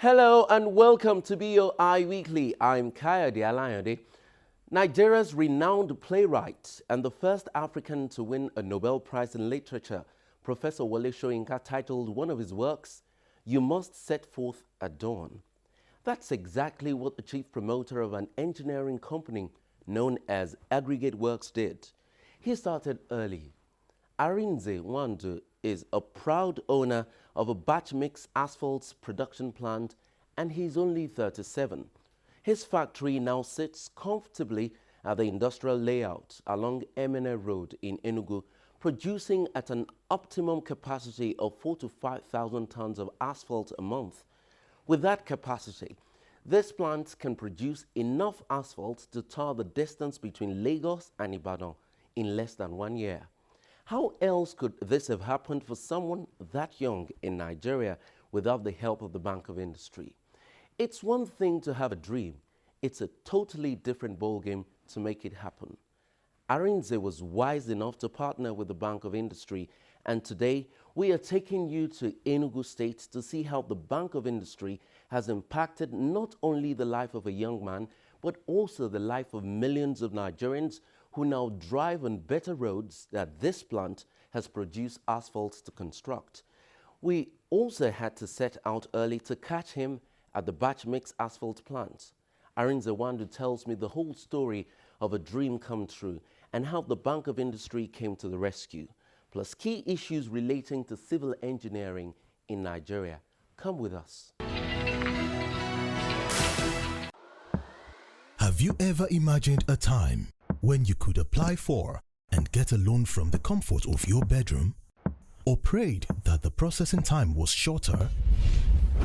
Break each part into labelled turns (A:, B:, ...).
A: Hello and welcome to BOI Weekly. I'm Kayode Alayode. Nigeria's renowned playwright and the first African to win a Nobel Prize in Literature, Professor Wole Soyinka, titled one of his works, "You Must Set Forth at Dawn." That's exactly what the chief promoter of an engineering company known as Aggregate Works did. He started early. Arinze Nwandu is a proud owner of a batch mix asphalt production plant, and he's only 37. His factory now sits comfortably at the industrial layout along Emene Road in Enugu, producing at an optimum capacity of 4,000 to 5,000 tons of asphalt a month. With that capacity, this plant can produce enough asphalt to tar the distance between Lagos and Ibadan in less than 1 year. How else could this have happened for someone that young in Nigeria without the help of the Bank of Industry? It's one thing to have a dream. It's a totally different ballgame to make it happen. Arinze was wise enough to partner with the Bank of Industry, and today we are taking you to Enugu State to see how the Bank of Industry has impacted not only the life of a young man, but also the life of millions of Nigerians who now drive on better roads that this plant has produced asphalt to construct. We also had to set out early to catch him at the batch mix asphalt plant. Arinze Nwandu tells me the whole story of a dream come true and how the Bank of Industry came to the rescue, plus key issues relating to civil engineering in Nigeria. Come with us.
B: Have you ever imagined a time when you could apply for and get a loan from the comfort of your bedroom? Or prayed that the processing time was shorter?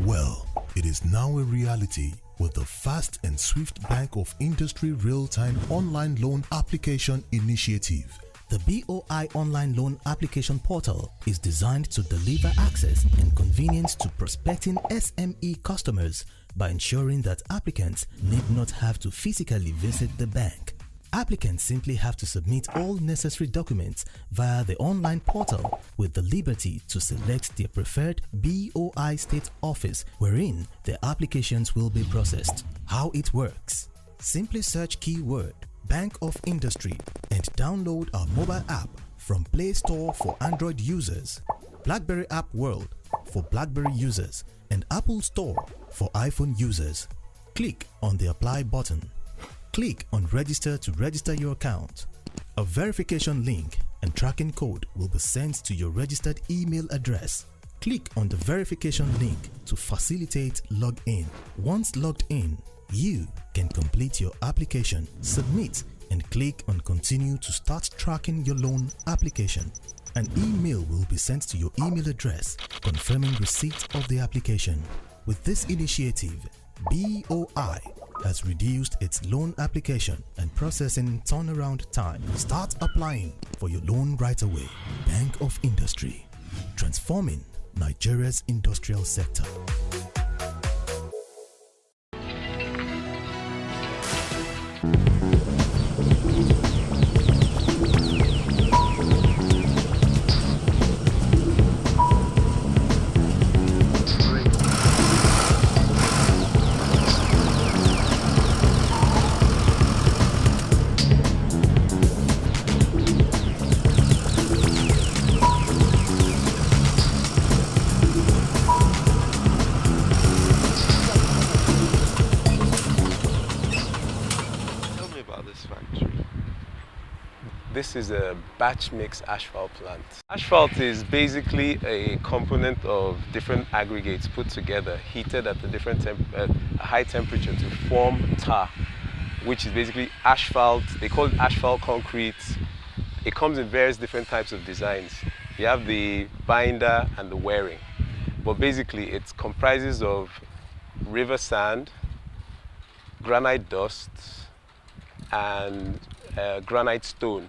B: Well, it is now a reality with the fast and swift Bank of Industry real-time online loan application initiative. The BOI online loan application portal is designed to deliver access and convenience to prospecting SME customers by ensuring that applicants need not have to physically visit the bank. Applicants simply have to submit all necessary documents via the online portal with the liberty to select their preferred BOI state office wherein their applications will be processed. How it works? Simply search keyword Bank of Industry and download our mobile app from Play Store for Android users, BlackBerry App World for BlackBerry users, and Apple Store for iPhone users. Click on the Apply button. Click on Register to register your account. A verification link and tracking code will be sent to your registered email address. Click on the verification link to facilitate login. Once logged in, you can complete your application, submit, and click on Continue to start tracking your loan application. An email will be sent to your email address confirming receipt of the application. With this initiative, BOI has reduced its loan application and processing turnaround time. Start applying for your loan right away. Bank of Industry, transforming Nigeria's industrial sector.
C: This is a batch mix asphalt plant. Asphalt is basically a component of different aggregates put together, heated at a high temperature to form tar, which is basically asphalt. They call it asphalt concrete. It comes in various different types of designs. You have the binder and the wearing, but basically it comprises of river sand, granite dust, and granite stone,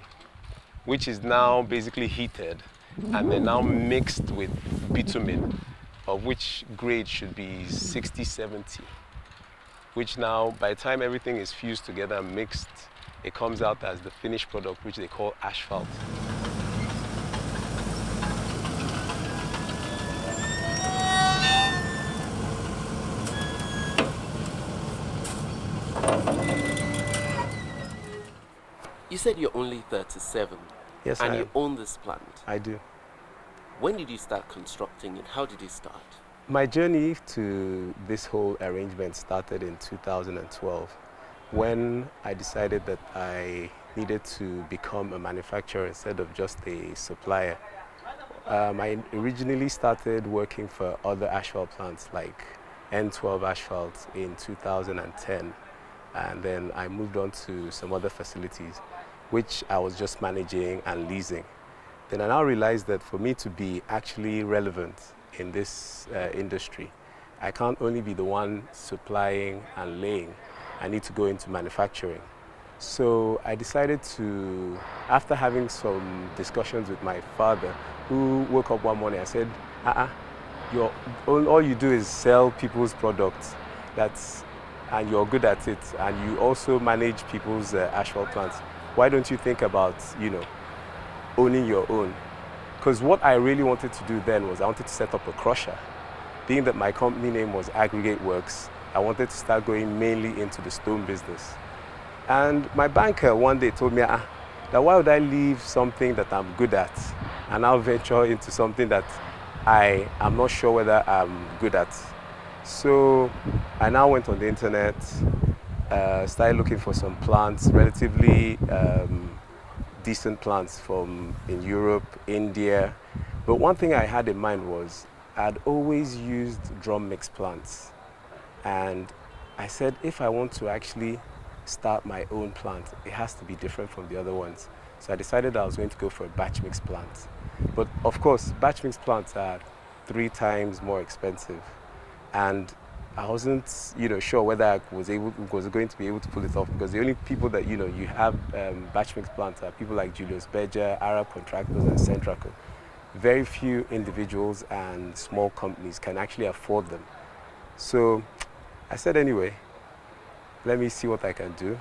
C: which is now basically heated and then now mixed with bitumen, of which grade should be 60-70, which now by the time everything is fused together and mixed, it comes out as the finished product, which they call asphalt.
A: You said you're only 37.
C: Yes,
A: and
C: I
A: you
C: am.
A: own this plant.
C: I do.
A: When did you start constructing it? How did it start?
C: My journey to this whole arrangement started in 2012 when I decided that I needed to become a manufacturer instead of just a supplier. I originally started working for other asphalt plants like N12 Asphalt in 2010, and then I moved on to some other facilities which I was just managing and leasing. Then I now realized that for me to be actually relevant in this industry, I can't only be the one supplying and laying. I need to go into manufacturing. So I decided to, after having some discussions with my father, who woke up one morning and said, all you do is sell people's products, and you're good at it, and you also manage people's asphalt plants. Why don't you think about, owning your own? Because what I really wanted to do then was I wanted to set up a crusher. Being that my company name was Aggregate Works, I wanted to start going mainly into the stone business. And my banker one day told me, that why would I leave something that I'm good at and I'll venture into something that I am not sure whether I'm good at. So I now went on the internet, started looking for some plants, relatively decent plants from in Europe, India. But one thing I had in mind was I'd always used drum mix plants. And I said, if I want to actually start my own plant, it has to be different from the other ones. So I decided I was going to go for a batch mix plant. But of course, batch mix plants are 3 times more expensive. And I wasn't, sure whether I was going to be able to pull it off, because the only people that, you have batch mix plants are people like Julius Berger, Arab Contractors, and Centraco. Very few individuals and small companies can actually afford them. So I said, anyway, let me see what I can do.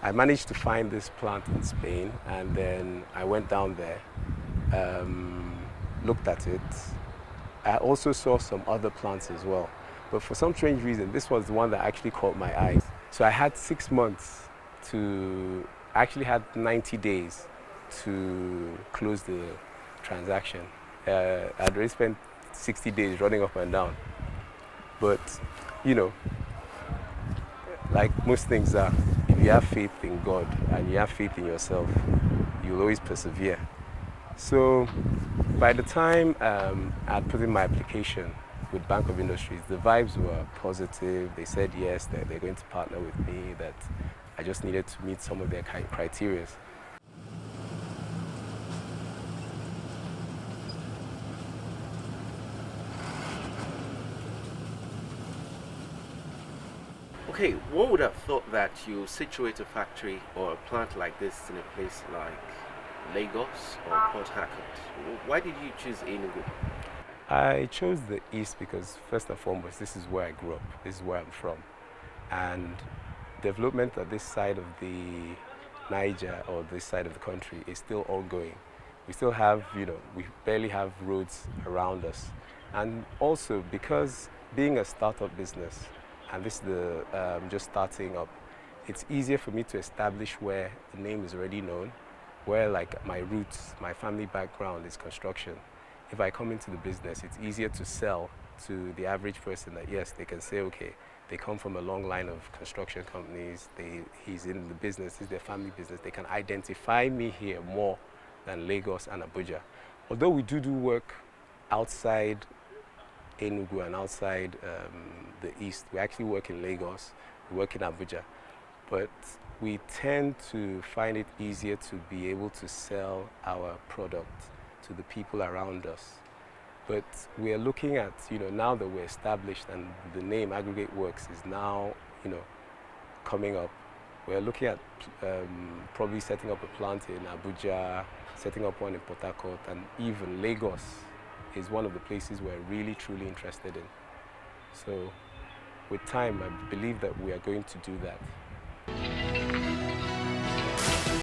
C: I managed to find this plant in Spain, and then I went down there, looked at it. I also saw some other plants as well. But for some strange reason, this was the one that actually caught my eye. So I had 6 months actually had 90 days to close the transaction. I'd already spent 60 days running up and down. But, like most things are, if you have faith in God and you have faith in yourself, you'll always persevere. So by the time I'd put in my application with Bank of Industries, the vibes were positive. They said yes, that they're going to partner with me, that I just needed to meet some of their criteria.
A: Okay, one would have thought that you situate a factory or a plant like this in a place like Lagos or Port Harcourt. Why did you choose Enugu?
C: I chose the East because, first and foremost, this is where I grew up. This is where I'm from. And development at this side of the Niger or this side of the country is still ongoing. We still have, we barely have roads around us. And also because being a startup business, and this is the just starting up, it's easier for me to establish where the name is already known, where like my roots, my family background is construction. If I come into the business, it's easier to sell to the average person that yes, they can say, okay, they come from a long line of construction companies, he's in the business, it's their family business. They can identify me here more than Lagos and Abuja. Although we do work outside Enugu and outside the East. We actually work in Lagos, we work in Abuja, but we tend to find it easier to be able to sell our product to the people around us. But we are looking at, now that we're established and the name Aggregate Works is now, coming up, we're looking at probably setting up a plant in Abuja, setting up one in Port Harcourt, and even Lagos is one of the places we're really truly interested in. So with time, I believe that we are going to do that.